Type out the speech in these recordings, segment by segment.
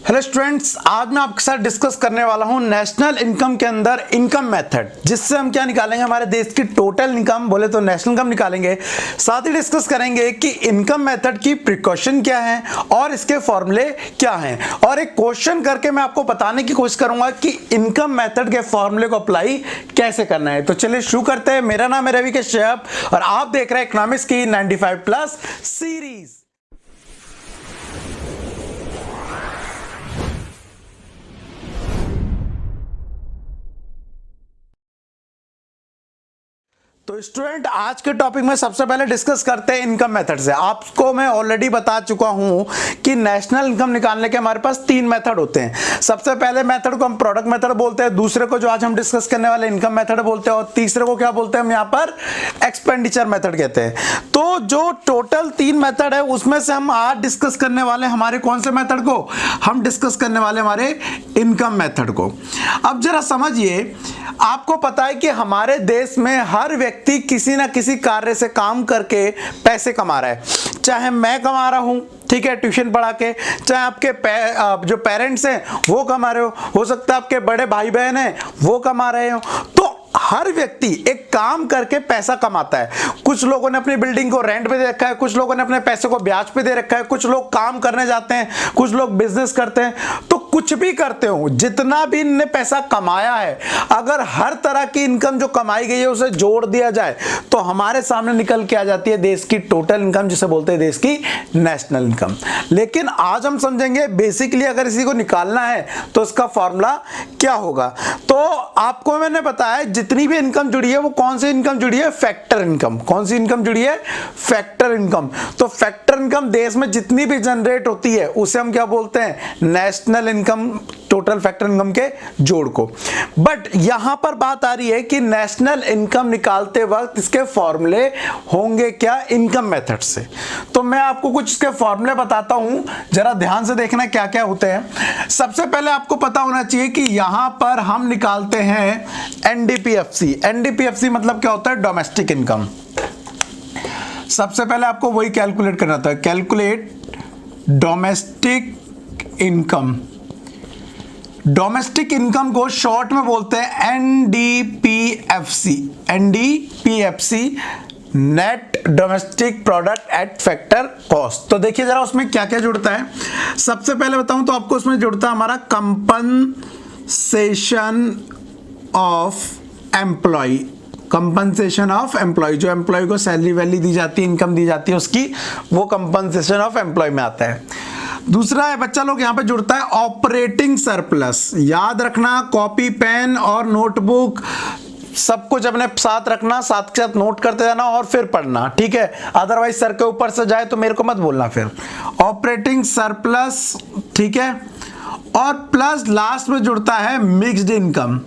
Hello students, आज मैं आपके साथ डिस्कस करने वाला हूं नेशनल इनकम के अंदर इनकम मेथड, जिससे हम क्या निकालेंगे, हमारे देश की टोटल इनकम, बोले तो नेशनल इनकम निकालेंगे। साथ ही डिस्कस करेंगे कि इनकम मेथड की प्रिकॉशन क्या है और इसके फॉर्मूले क्या हैं, और एक क्वेश्चन करके मैं आपको बताने की कोशिश करूंगा कि इनकम मेथड के फॉर्मूले को अप्लाई कैसे करना है। तो चलिए शुरू करते हैं। मेरा नाम है रवि कश्यप और आप देख रहे हैं इकोनॉमिक्स की 95+ सीरीज। तो स्टूडेंट, आज के टॉपिक में सबसे पहले डिस्कस करते हैं इनकम मेथड से। आपको मैं ऑलरेडी बता चुका हूं कि नेशनल इनकम निकालने के हमारे पास 3 मेथड होते हैं। सबसे पहले मेथड को हम प्रोडक्ट मेथड बोलते हैं, दूसरे को जो आज हम डिस्कस करने वाले इनकम मेथड बोलते हैं, और तीसरे को क्या बोलते हैं हम यहाँ पर एक्सपेंडिचर मेथड कहते हैं। तो जो टोटल 3 मेथड है उसमें से हम आज डिस्कस करने वाले हमारे कौन से मेथड को, हम डिस्कस करने वाले हमारे इनकम मेथड को। अब जरा समझिए, आपको पता है कि हमारे देश में हर व्यक्ति किसी ना किसी कार्य से काम करके पैसे कमा रहा है। चाहे मैं कमा रहा हूं, ठीक है, ट्यूशन पढ़ा के, चाहे आपके जो पेरेंट्स हैं वो कमा रहे हो सकता है आपके बड़े भाई बहन हैं वो कमा रहे हो। तो हर व्यक्ति एक काम करके पैसा कमाता है। कुछ लोगों ने अपनी बिल्डिंग को रेंट पे दे रखा है, कुछ लोगों ने अपने पैसे को ब्याज पे दे रखा है, कुछ लोग काम करने जाते हैं, कुछ लोग बिजनेस करते हैं। तो कुछ भी करते हो, जितना भी इनने पैसा कमाया है, अगर हर तरह की इनकम जो कमाई गई है उसे जोड़ दिया जाए तो हमारे सामने निकल के आ जाती है देश की टोटल इनकम, जिसे बोलते हैं देश की नेशनल इनकम। लेकिन आज हम समझेंगे बेसिकली अगर इसी को निकालना है तो इसका फॉर्मूला क्या होगा। तो आपको मैंने बताया जितनी भी इनकम जुड़ी है वो कौन सी इनकम जुड़ी है, फैक्टर इनकम। कौन सी इनकम जुड़ी है, फैक्टर इनकम। तो फैक्टर इनकम देश में जितनी भी जनरेट होती है उसे हम क्या बोलते हैं, national income, total factor income के जोड़ को। बट यहां पर बात आ रही है कि नेशनल इनकम निकालते वक्त इसके फॉर्मूले होंगे क्या, इनकम मेथड से। तो मैं आपको कुछ इसके फॉर्मूले बताता हूं, जरा ध्यान से देखना क्या क्या होते हैं। सबसे पहले आपको पता होना चाहिए कि यहां पर हम निकालते हैं एनडीपीएफसी। एनडीपीएफसी मतलब क्या होता है, डोमेस्टिक इनकम। सबसे पहले आपको वही कैलकुलेट करना था, calculate domestic income. Domestic income को शॉर्ट में बोलते हैं NDPFC. NDPFC, net domestic product at factor cost. तो देखिए जरा उसमें क्या क्या जुड़ता है। सबसे पहले बताऊं तो आपको उसमें जुड़ता है हमारा compensation of employ. Compensation of employ, जो एम्प्लॉय को सैलरी वैली दी जाती है, इनकम दी जाती है उसकी, वो कंपनसेशन ऑफ एम्प्लॉय में आता है। दूसरा है बच्चा लोग यहां पे जुड़ता है ऑपरेटिंग सरप्लस। याद रखना, कॉपी पेन और नोटबुक सब कुछ अपने साथ रखना, साथ के साथ नोट करते जाना और फिर पढ़ना, ठीक है। अदरवाइज सर के ऊपर से जाए तो मेरे को मत बोलना फिर। ऑपरेटिंग सरप्लस, ठीक है। और प्लस लास्ट में जुड़ता है मिक्स्ड इनकम।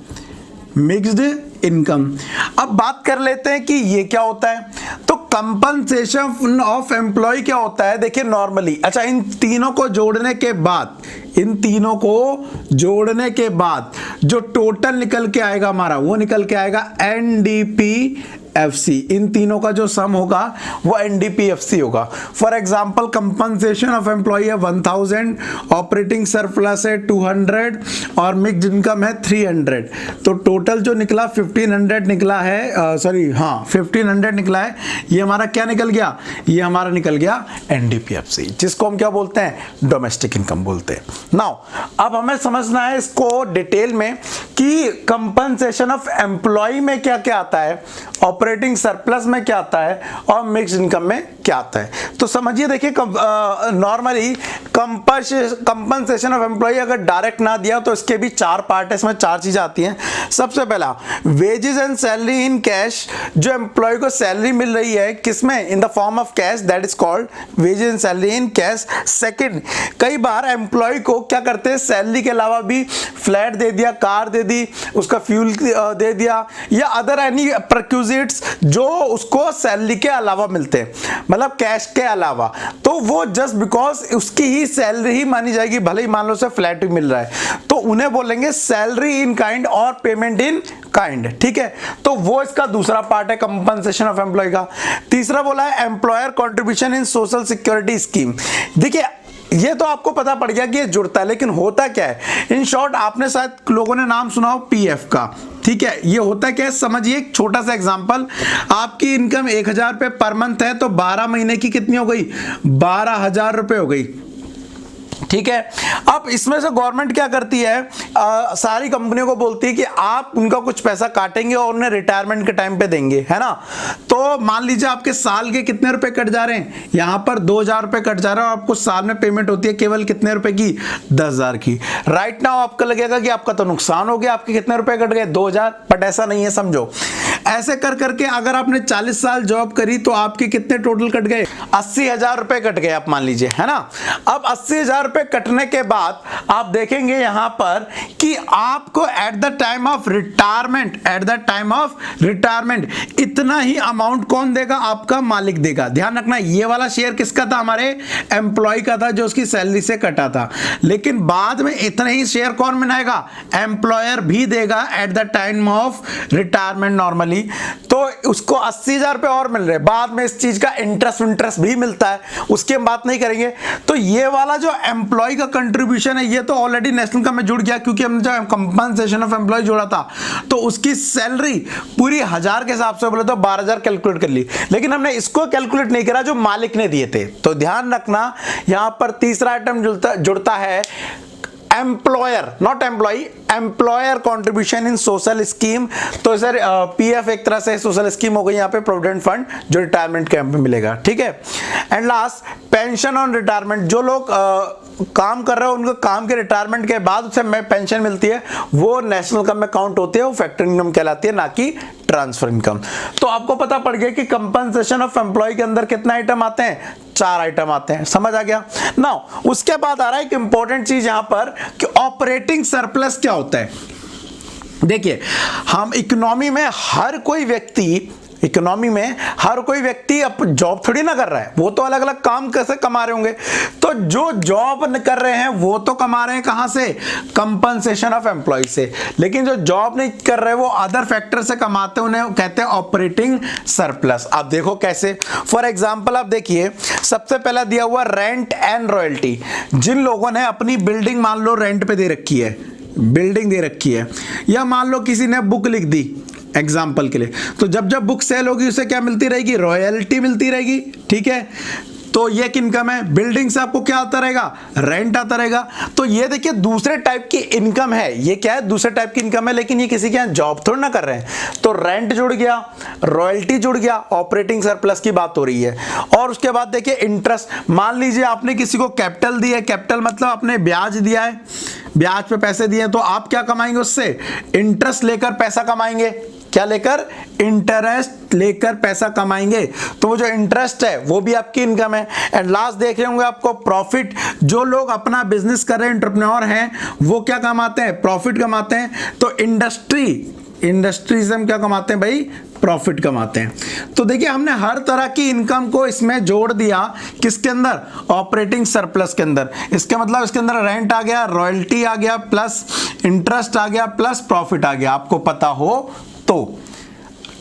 Mixed income. अब बात कर लेते हैं कि ये क्या होता है। तो कंपनसेशन ऑफ एम्प्लॉय क्या होता है, देखिए नॉर्मली, अच्छा इन तीनों को जोड़ने के बाद, इन तीनों को जोड़ने के बाद जो टोटल निकल के आएगा हमारा, वो निकल के आएगा एनडीपीएफसी। इन तीनों का जो सम होगा वो एनडीपीएफसी होगा। For example compensation of employ है 1000, ऑपरेटिंग सरप्लस है 200 और मिक्स्ड इनकम है 300। तो टोटल जो निकला 1500 निकला है, सॉरी हाँ 1500 निकला है। ये हमारा क्या निकल गया, ये हमारा निकल गया एनडीपीएफसी, जिसको हम क्या बोलते हैं, डोमेस्टिक इनकम बोलते हैं। नाउ अब हमें समझना है इसको डिटेल में कि कंपनसेशन ऑफ एम्प्लॉय में क्या क्या आता है, ऑपरेटिंग सरप्लस में क्या आता है और मिक्स्ड इनकम में क्या आता है। तो समझिए, देखिए नॉर्मली कंपनसेशन ऑफ एम्प्लॉय अगर डायरेक्ट ना दिया तो इसके भी 4 पार्ट है, इसमें 4 चीजें आती हैं। सबसे पहला wages and salary in cash, जो एम्प्लॉय को सैलरी मिल रही है किसमें, in the form of cash, that is called wages and salary in cash. Second, कई बार एम्प्लॉय को क्या करते हैं, सैलरी के अलावा भी फ्लैट दे दिया, कार दे दी, उसका फ्यूल दे दिया, या अदर एनी प्रोक्यूजिट्स जो उसको सैलरी के अलावा मिलते हैं, मतलब कैश के अलावा। तो वो जस्ट बिकॉज उसकी ही सैलरी ही मानी जाएगी, भले ही मान लो उसे फ्लैट भी मिल रहा है, तो उन्हें बोलेंगे सैलरी इन काइंड और पेमेंट इन काइंड, ठीक है। तो वो इसका दूसरा पार्ट है कंपनसेशन ऑफ एम्प्लॉय का। तीसरा बोला है employer contribution in social security scheme. देखिए ये तो आपको पता पड़ गया कि ये जुड़ता है, लेकिन होता क्या है इन शॉर्ट, आपने शायद लोगों ने नाम सुना हो पीएफ का, ठीक है। ये होता क्या है समझिए, एक छोटा सा एग्जांपल, आपकी इनकम 1000 रुपये पर मंथ है, तो 12 महीने की कितनी हो गई, 12,000 रुपये हो गई, ठीक है। अब इसमें से गवर्नमेंट क्या करती है, सारी कंपनियों को बोलती है कि आप उनका कुछ पैसा काटेंगे और उन्हें रिटायरमेंट के टाइम पे देंगे, है ना। तो मान लीजिए आपके साल के कितने रुपए कट जा रहे हैं, यहां पर 2000 रुपए कट जा रहा है और आपको साल में पेमेंट होती है केवल कितने रुपए की, 10,000 की। राइट नाउ आपको लगेगा कि आपका तो नुकसान हो गया, आपके कितने रुपए कट गए, 2000, बट ऐसा नहीं है, समझो। ऐसे कर करके अगर आपने 40 साल जॉब करी तो आपके कितने टोटल कट गए, 80,000 रुपए कट गए, आप मान लीजिए, है ना। अब 80,000 रुपए कटने के बाद आप देखेंगे यहां पर कि आपको at the time of retirement इतना ही अमाउंट कौन देगा, आपका मालिक देगा। ध्यान रखना, ये वाला शेयर किसका था, हमारे एम्प्लॉय का था जो उसकी सैलरी से कटा था, लेकिन बाद में इतना ही शेयर कौन बनाएगा, एम्प्लॉयर भी देगा at the time of retirement normally. तो उसको 80,000 रुपए और मिल रहे, बाद में इस चीज का इंटरेस्ट भी मिलता है, उसकी हम बात नहीं करेंगे। तो ये वाला जो एम्प्लॉय का कंट्रीब्यूशन है ये तो ऑलरेडी नेशनल इनकम में जुड़ गया, क्योंकि हमने जो कंपनसेशन ऑफ एम्प्लॉय जोड़ा था तो उसकी सैलरी पूरी 1000 के हिसाब से बोले तो 12,000 कैलकुलेट कर ली, लेकिन हमने इसको कैलकुलेट नहीं करा जो मालिक ने दिए थे। तो ध्यान रखना यहां पर तीसरा आइटम जुड़ता है employer, not employ, employer contribution in social scheme. तो सर पीएफ एक तरह से सोशल स्कीम हो गई, यहाँ पे प्रोविडेंट फंड जो रिटायरमेंट कैंप में मिलेगा, ठीक है। And last pension on retirement, जो लोग काम कर रहे हो उनको काम के रिटायरमेंट के बाद उसे पेंशन मिलती है, वो नेशनल इनकम में काउंट होती है, वो फैक्टर इनकम कहलाती है, ना कि ट्रांसफर इनकम। तो आपको पता पड़ गया कि कंपनसेशन ऑफ एम्प्लॉय के अंदर कितना आइटम आते हैं, 4 आइटम आते हैं, समझ आ गया। नाउ उसके बाद आ रहा है एक इंपॉर्टेंट चीज यहां पर कि ऑपरेटिंग सरप्लस क्या होता है। देखिए हम इकोनॉमी में हर कोई व्यक्ति अब जॉब थोड़ी ना कर रहा है, वो तो अलग अलग काम कैसे कमा रहे होंगे। तो जो जॉब कर रहे हैं वो तो कमा रहे हैं कहां से, कंपनसेशन ऑफ एम्प्लॉय से, लेकिन जो जॉब नहीं कर रहे वो अदर फैक्टर से कमाते हैं, उन्हें कहते हैं ऑपरेटिंग सरप्लस। आप देखो कैसे, फॉर एग्जांपल आप देखिए, सबसे पहला दिया हुआ रेंट एंड रॉयल्टी। जिन लोगों ने अपनी बिल्डिंग मान लो रेंट पे दे रखी है, बिल्डिंग दे रखी है, या मान लो किसी ने बुक लिख दी एग्जाम्पल के लिए, तो जब जब बुक सेल होगी उसे क्या मिलती रहेगी, रॉयल्टी मिलती रहेगी, ठीक है। तो ये इनकम है, बिल्डिंग से आपको क्या आता रहेगा, रेंट आता रहेगा। तो ये देखिए दूसरे टाइप की इनकम है, ये क्या है, दूसरे टाइप की इनकम है, लेकिन ये किसी के यहाँ जॉब थोड़ी ना कर रहे हैं। तो रेंट जुड़ गया, रॉयल्टी जुड़ गया, ऑपरेटिंग सरप्लस की बात हो रही है। और उसके बाद देखिए इंटरेस्ट, मान लीजिए आपने किसी को कैपिटल दिया है, कैपिटल मतलब आपने ब्याज दिया है, ब्याज पे पैसे दिए, तो आप क्या कमाएंगे उससे, इंटरेस्ट लेकर पैसा कमाएंगे, क्या लेकर, इंटरेस्ट लेकर पैसा कमाएंगे। तो वो जो इंटरेस्ट है वो भी आपकी इनकम है। एंड लास्ट देख रहे होंगे आपको प्रॉफिट, जो लोग अपना बिजनेस कर रहे हैं, एंटरप्रेन्योर हैं, वो क्या कमाते हैं, प्रॉफिट कमाते हैं। तो इंडस्ट्रीज हम क्या कमाते हैं भाई, प्रॉफिट कमाते हैं। तो देखिए हमने हर तरह की इनकम को इसमें जोड़ दिया, किसके अंदर, ऑपरेटिंग सरप्लस के अंदर। इसका मतलब इसके अंदर रेंट आ गया, रॉयल्टी आ गया, प्लस इंटरेस्ट आ गया, प्लस प्रॉफिट आ गया, आपको पता हो तो।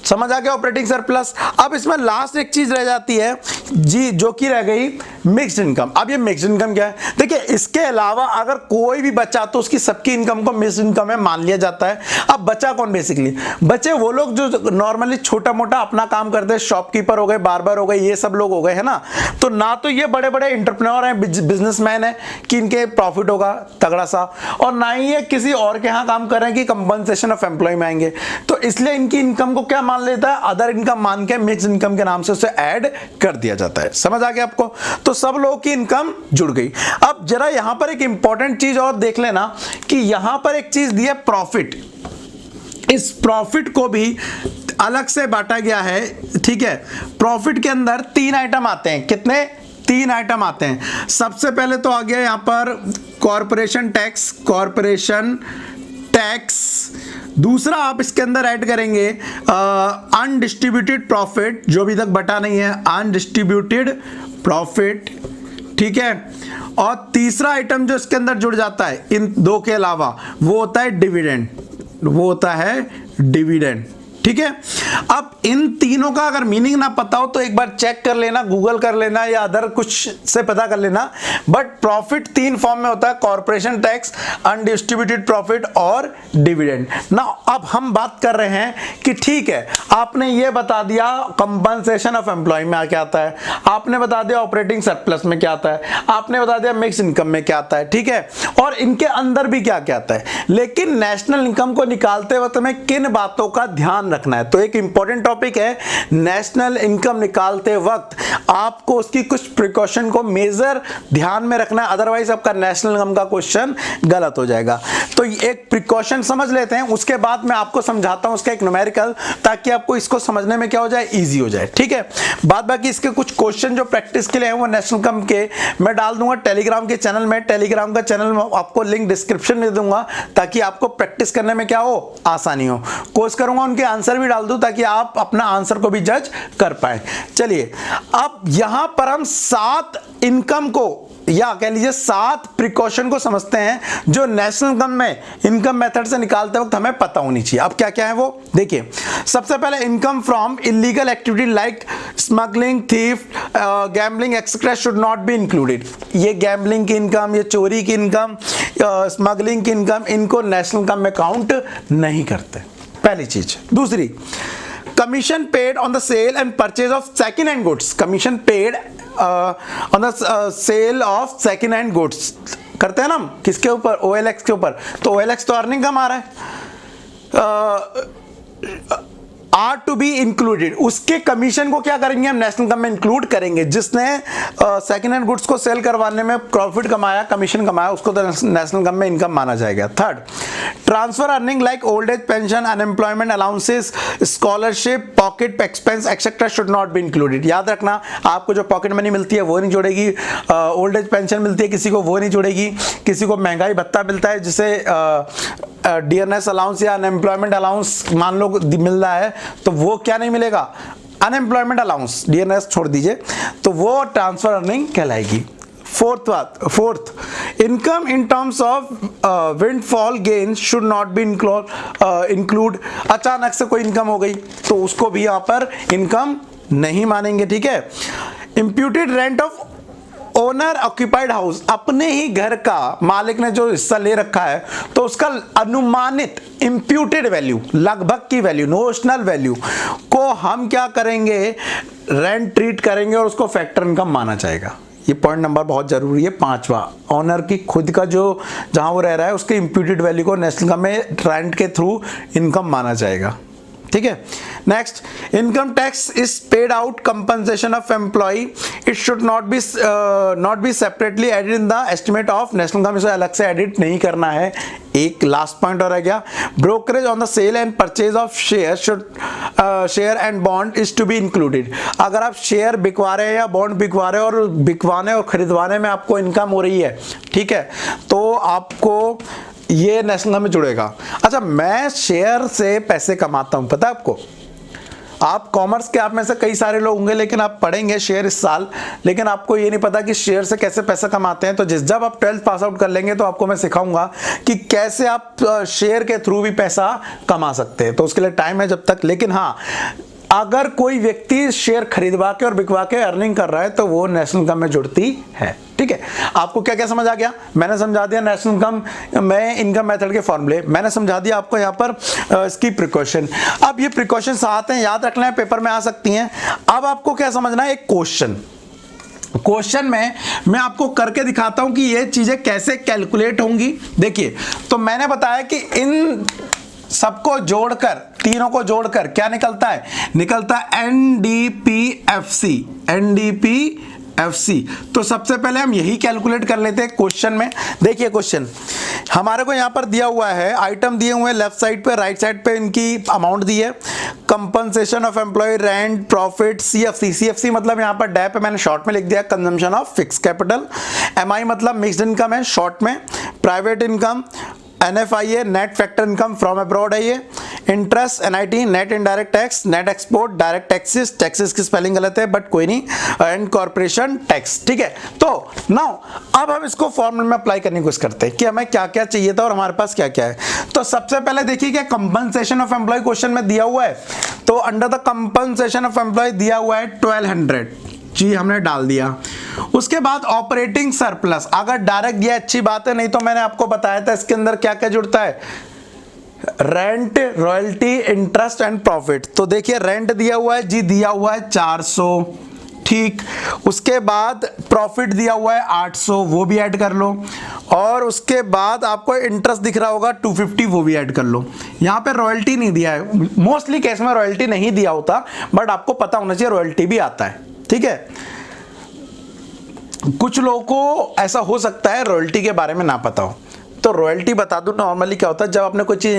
समझ आ गया ऑपरेटिंग सरप्लस। अब इसमें लास्ट एक चीज रह जाती है जी, जो कि रह गई मिक्स्ड इनकम। अब ये मिक्स्ड इनकम क्या है, देखिए इसके अलावा अगर कोई भी बचा तो उसकी सबकी इनकम को मिक्स्ड इनकम में मान लिया जाता है। अब बचा कौन, बेसिकली बचे वो लोग जो नॉर्मली छोटा मोटा अपना काम करते हैं, शॉपकीपर हो गए, बार्बर हो गए, ये सब लोग हो गए, है ना। तो ना तो ये बड़े बड़े एंटरप्रेन्योर हैं, बिजनेसमैन है कि इनके प्रॉफिट होगा तगड़ा सा, और ना ही ये किसी और के यहाँ काम कर रहे हैं कि कंपनसेशन ऑफ एम्प्लॉय में आएंगे। तो इसलिए इनकी इनकम को क्या मान लेता है, अदर इनकम मान के मिक्स्ड इनकम के नाम से उसे ऐड कर दिया जाता है। समझ आ गया आपको। तो सब लोगों की इनकम जुड़ गई। अब जरा यहां पर एक इंपॉर्टेंट चीज और देख लेना कि यहां पर एक चीज दी है प्रॉफिट। इस प्रॉफिट को भी अलग से बांटा गया है, ठीक है। प्रॉफिट के अंदर 3 आइटम आते हैं, कितने, 3 आइटम आते हैं। सबसे पहले तो आ गया यहां पर कॉर्पोरेशन टैक्स। दूसरा आप इसके अंदर ऐड करेंगे अनडिस्ट्रीब्यूटेड प्रॉफिट, जो अभी तक बटा नहीं है, अनडिस्ट्रीब्यूटेड प्रॉफिट, ठीक है। और तीसरा आइटम जो इसके अंदर जुड़ जाता है इन दो के अलावा, वो होता है डिविडेंड, ठीक है। अब इन तीनों का अगर मीनिंग ना पता हो तो एक बार चेक कर लेना, गूगल कर लेना या अदर कुछ से पता कर लेना। बट प्रॉफिट 3 फॉर्म में होता है, कॉर्पोरेशन टैक्स, अनडिस्ट्रीब्यूटेड प्रॉफिट और डिविडेंड ना। अब हम बात कर रहे हैं कि ठीक है, आपने ये बता दिया कंपनसेशन ऑफ एम्प्लॉय में क्या आता है, आपने बता दिया ऑपरेटिंग सरप्लस में क्या आता है, आपने बता दिया मिक्स इनकम में क्या आता है, ठीक है, और इनके अंदर भी क्या क्या आता है। लेकिन नेशनल इनकम को निकालते वक्त हमें किन बातों का ध्यान रखना है, तो एक इंपॉर्टेंट टॉपिक है, नेशनल इनकम निकालते वक्त आपको उसकी कुछ प्रिकॉशन को मेजर ध्यान में रखना है, अदरवाइज आपका नेशनल इनकम का क्वेश्चन गलत हो जाएगा। तो एक प्रिकॉशन समझ लेते हैं, उसके बाद मैं आपको समझाता हूं उसका एक न्यूमेरिकल, ताकि आपको इसको समझने में क्या हो जाए, इजी हो जाए, ठीक है। बाद बाकी इसके कुछ क्वेश्चन जो प्रैक्टिस के लिए हैं वो नेशनल इनकम के मैं डाल दूंगा टेलीग्राम के चैनल में। टेलीग्राम का चैनल में आपको लिंक डिस्क्रिप्शन में दे दूंगा, ताकि आपको प्रैक्टिस करने में क्या हो, आसानी हो। कोशिश करूंगा उनके आंसर भी डाल दूं ताकि आप अपना आंसर को भी जज कर पाए। चलिए, अब यहां पर हम 7 इनकम को या कह लीजिए 7 प्रिकॉशन को समझते हैं जो नेशनल इनकम में इनकम मेथड से निकालते वक्त हमें पता होनी चाहिए। अब क्या क्या है वो देखिए। सबसे पहले income from illegal activity like smuggling, thief, gambling etcetera should not be included. ये गैम्बलिंग की इनकम, ये चोरी की इनकम, स्मगलिंग की इनकम, इनको नेशनल इनकम में काउंट नहीं करते, पहली चीज। दूसरी, commission paid on the sale and purchase of second hand goods, commission paid on the sale of second hand goods करते हैं ना हम, किसके ऊपर, OLX के ऊपर, तो OLX तो अर्निंग कमा रहा है, आर टू बी इंक्लूडेड, उसके कमीशन को क्या करेंगे हम, नेशनल इनकम में इंक्लूड करेंगे। जिसने सेकेंड हैंड गुड्स को सेल करवाने में प्रॉफिट कमाया, कमीशन कमाया, उसको तो नेशनल इनकम में इनकम माना जाएगा। Third, transfer earning like old age pension, unemployment allowances, scholarship, pocket expense etcetera should not be included. याद रखना, आपको जो पॉकेट मनी मिलती है वो नहीं जोड़ेगी, ओल्ड एज पेंशन मिलती है किसी को वो नहीं जोड़ेगी, किसी को महंगाई भत्ता मिलता है जिसे DNS अलाउंस या अनएम्प्लॉयमेंट अलाउंस मान लो मिल रहा है, तो वो क्या नहीं मिलेगा, अनएम्प्लॉयमेंट अलाउंस, DNS छोड़ दीजिए, तो वो ट्रांसफर अर्निंग कहलाएगी। Fourth, income in terms of windfall gain should not be include, अचानक से कोई इनकम हो गई तो उसको भी यहां पर इनकम नहीं मानेंगे, ठीक है। Imputed rent of owner occupied house, अपने ही घर का मालिक ने जो हिस्सा ले रखा है तो उसका अनुमानित इंप्यूटेड वैल्यू, लगभग की वैल्यू, नोशनल वैल्यू को हम क्या करेंगे, रेंट ट्रीट करेंगे और उसको फैक्टर इनकम माना जाएगा। ये पॉइंट नंबर बहुत जरूरी है। 5वां, ऑनर की खुद का जो जहां वो रह रहा है उसके इंप्यूटेड वैल्यू को नेशनल इनकम में रेंट के थ्रू इनकम माना जाएगा, ठीक है। Next, income tax is paid out compensation of employ, it should not be separately added in the estimate of national income, इसे अलग से एडिट नहीं करना है। एक लास्ट पॉइंट और रह गया, brokerage on the sale and purchase of share should share and bond is to be included. अगर आप शेयर बिकवा रहे हैं या बॉन्ड बिकवा रहे हैं और बिकवाने और खरीदवाने में आपको इनकम हो रही है, ठीक है, तो आपको ये नेशनल इनकम में जुड़ेगा। अच्छा, मैं शेयर से पैसे कमाता हूं, पता है आपको, आप कॉमर्स के आप में से कई सारे लोग होंगे लेकिन आप पढ़ेंगे शेयर इस साल, लेकिन आपको ये नहीं पता कि शेयर से कैसे पैसा कमाते हैं। तो जब आप 12th पास आउट कर लेंगे तो आपको मैं सिखाऊंगा कि कैसे आप शेयर के थ्रू भी पैसा कमा सकते हैं। तो उसके लिए टाइम है जब तक, लेकिन हाँ, अगर कोई व्यक्ति शेयर खरीदवा के और बिकवा के अर्निंग कर रहा है तो वो नेशनल इनकम में जुड़ती है, ठीक है। आपको क्या क्या समझ आ गया, मैंने समझा दिया नेशनल इनकम में इनकम मेथड के फॉर्मूले, मैंने समझा दिया आपको यहाँ पर इसकी प्रिकॉशन। अब ये प्रिकॉशंस आते हैं, याद रखना है, पेपर में आ सकती हैं। अब आपको क्या समझना है, एक क्वेश्चन में मैं आपको करके दिखाता हूं कि ये चीजें कैसे कैलकुलेट होंगी। देखिए, तो मैंने बताया कि इन सबको जोड़कर, तीनों को जोड़कर क्या निकलता है, निकलता है NDPFC। तो सबसे पहले हम यही कैलकुलेट कर लेते हैं क्वेश्चन में। देखिए, क्वेश्चन हमारे को यहां पर दिया हुआ है, आइटम दिए हुए हैं लेफ्ट साइड पे, राइट साइड पे इनकी अमाउंट दी है, compensation of employ, rent, profit, CFC मतलब यहां पर डैप पे मैंने शॉर्ट में लिख दिया consumption of fix capital, MI मतलब मिक्स्ड इनकम है शॉर्ट में, प्राइवेट इनकम, NFI है, net factor income from abroad है ये, interest NIT, net indirect tax, net export, direct taxes, taxes की स्पेलिंग गलत है बट कोई नहीं, एंड कॉर्पोरेशन टैक्स, ठीक है। तो नाउ अब हम इसको फॉर्मूले में अप्लाई करने की कोशिश करते हैं कि हमें क्या क्या चाहिए था और हमारे पास क्या क्या है। तो सबसे पहले देखिए क्या कंपनसेशन ऑफ एम्प्लॉय क्वेश्चन में दिया हुआ है, तो under the compensation of employ दिया हुआ है 1200 जी, हमने डाल दिया। उसके बाद ऑपरेटिंग सरप्लस अगर डायरेक्ट दिया अच्छी बात है, नहीं तो मैंने आपको बताया था इसके अंदर क्या क्या जुड़ता है, rent, royalty, interest and profit. तो देखिए रेंट दिया हुआ है जी, दिया हुआ है 400, ठीक। उसके बाद प्रॉफिट दिया हुआ है 800, वो भी ऐड कर लो। और उसके बाद आपको इंटरेस्ट दिख रहा होगा 250, वो भी ऐड कर लो। यहाँ पे रॉयल्टी नहीं दिया है, मोस्टली केस में रॉयल्टी नहीं दिया होता, बट आपको पता होना चाहिए रॉयल्टी भी आता है, ठीक है। कुछ लोगों को ऐसा हो सकता है रॉयल्टी के बारे में ना पता हो, तो रॉयल्टी बता दूं। नॉर्मली क्या होता है, जब आपने कोई चीज़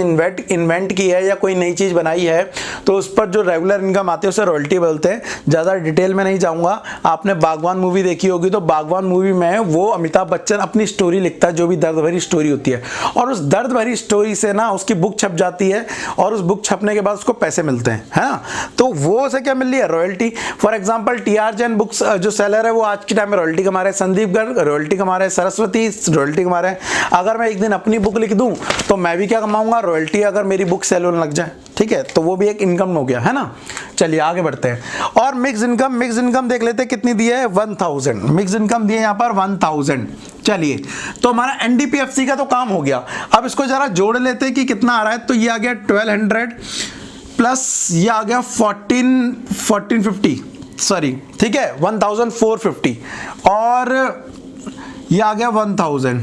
इन्वेंट की है या कोई नई चीज़ बनाई है तो उस पर जो रेगुलर इनकम आती है उसे रॉयल्टी बोलते हैं। ज़्यादा डिटेल में नहीं जाऊंगा। आपने बागवान मूवी देखी होगी, तो बागवान मूवी में वो अमिताभ बच्चन अपनी स्टोरी लिखता है, जो भी दर्द भरी स्टोरी होती है, और उस दर्द भरी स्टोरी से ना उसकी बुक छप जाती है, और उस बुक छपने के बाद उसको पैसे मिलते हैं, है ना। तो वो उसे क्या मिल रही है, royalty. For example TR Jain books जो सेलर है वो आज के टाइम में रॉयल्टी कमा रहे हैं, संदीप गर्ग रॉयल्टी कमा रहे हैं, सरस्वती रॉयल्टी कमा रहे हैं। अगर मैं एक दिन अपनी बुक लिख दूं तो मैं भी क्या कमाऊंगा, रॉयल्टी, अगर मेरी बुक सेल होने लग जाए, ठीक है। तो वो भी एक इनकम हो गया, है ना। चलिए आगे बढ़ते हैं। और मिक्स इनकम देख लेते हैं कितनी दी है, 1000। मिक्स इनकम दिए यहां पर 1000। चलिए तो हमारा NDPFC का तो काम हो गया। अब इसको जरा जोड़ लेते हैं कि कितना आ रहा है। तो ये आ गया 1200 प्लस ये आ गया 1450, सॉरी, ठीक है, 1450, और ये आ गया 1000।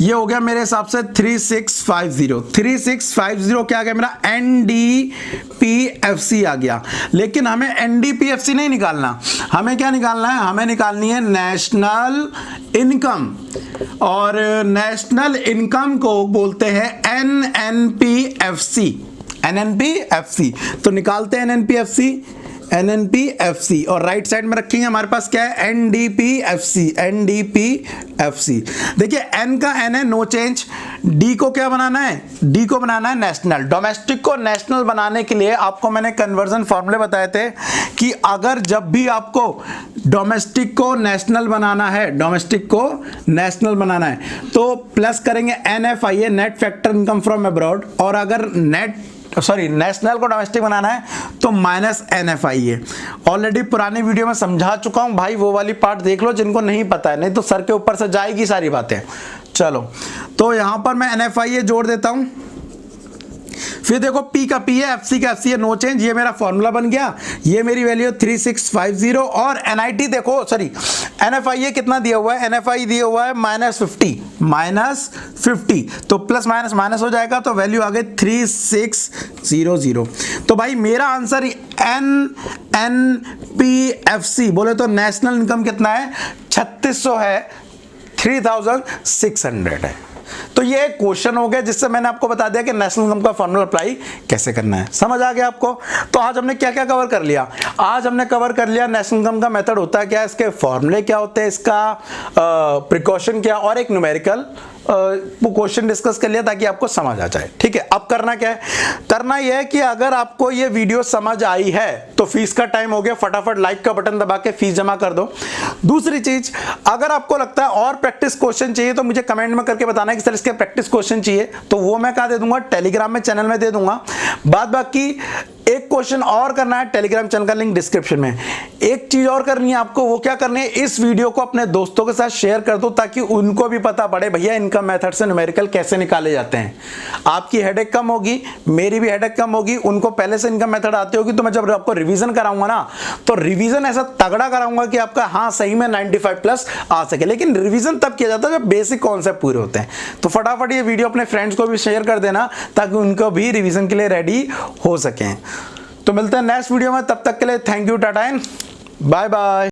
ये हो गया मेरे हिसाब से 3650 क्या आ गया मेरा, NDPFC आ गया। लेकिन हमें NDPFC नहीं निकालना, हमें क्या निकालना है, हमें निकालनी है नेशनल इनकम, और नेशनल इनकम को बोलते हैं NNPFC। तो निकालते हैं NNPFC, और राइट साइड में रखेंगे हमारे पास क्या है, NDPFC। देखिए N का N है, नो चेंज। D को क्या बनाना है, D को बनाना है नेशनल। डोमेस्टिक को नेशनल बनाने के लिए आपको मैंने कन्वर्जन फॉर्मूले बताए थे कि अगर जब भी आपको डोमेस्टिक को नेशनल बनाना है, तो प्लस करेंगे NFIA, net factor income from abroad, और अगर नेशनल को डोमेस्टिक बनाना है तो माइनस NFIA। ऑलरेडी पुरानी वीडियो में समझा चुका हूं भाई, वो वाली पार्ट देख लो जिनको नहीं पता है, नहीं तो सर के ऊपर से जाएगी सारी बातें। चलो तो यहां पर मैं NFIA जोड़ देता हूं। फिर देखो P का P है, FC का FC है, नो चेंज। ये मेरा फॉर्मूला बन गया, ये मेरी वैल्यू 3650। और NIT देखो, सॉरी NFIA कितना दिया हुआ है, NFI दिया हुआ है -50, तो प्लस माइनस माइनस हो जाएगा, तो वैल्यू आ गई 3600। तो भाई मेरा आंसर NNPFC बोले तो नेशनल इनकम कितना है, 3600 है, 3600 है। तो ये क्वेश्चन हो गया जिससे मैंने आपको बता दिया कि नेशनल इनकम का फॉर्मूला अप्लाई कैसे करना है। समझ आ गया आपको। तो आज हमने क्या क्या कवर कर लिया, आज हमने कवर कर लिया नेशनल इनकम का मेथड होता है क्या, इसके फॉर्मूले क्या होते हैं, इसका प्रिकॉशन क्या, और एक न्यूमेरिकल क्वेश्चन डिस्कस कर लिया ताकि आपको समझ आ जाए। ठीक है, अब करना क्या है, करना यह है कि अगर आपको ये वीडियो समझ आई है तो फीस का टाइम हो गया, फटाफट लाइक का बटन दबा के फीस जमा कर दो। दूसरी चीज, अगर आपको लगता है और प्रैक्टिस क्वेश्चन चाहिए तो मुझे कमेंट में करके बताना है कि सर इसके प्रैक्टिस क्वेश्चन चाहिए, तो वो मैं कहा दे दूंगा, टेलीग्राम में चैनल में दे दूंगा। बाद बाकी एक क्वेश्चन और करना है, टेलीग्राम चैनल का लिंक डिस्क्रिप्शन में। एक चीज और करनी है आपको, वो क्या करनी है, इस वीडियो को अपने दोस्तों के साथ शेयर कर दो ताकि उनको भी पता पड़े भैया इनकम मेथड से न्यूमेरिकल कैसे निकाले जाते हैं। आपकी हेडेक कम होगी, मेरी भी हेडेक कम होगी, उनको पहले से इनकम मेथड आती होगी, तो मैं जब आपको रिवीजन कराऊंगा ना, तो रिवीजन ऐसा तगड़ा कराऊंगा कि आपका हाँ सही में 95+ आ सके। लेकिन रिवीजन तब किया जाता है जब बेसिक कॉन्सेप्ट पूरे होते हैं। तो फटाफट ये वीडियो अपने फ्रेंड्स को भी शेयर कर देना ताकि उनको भी रिवीजन के लिए रेडी हो सकें। तो मिलते हैं नेक्स्ट वीडियो में, तब तक के लिए thank you, tata and bye bye.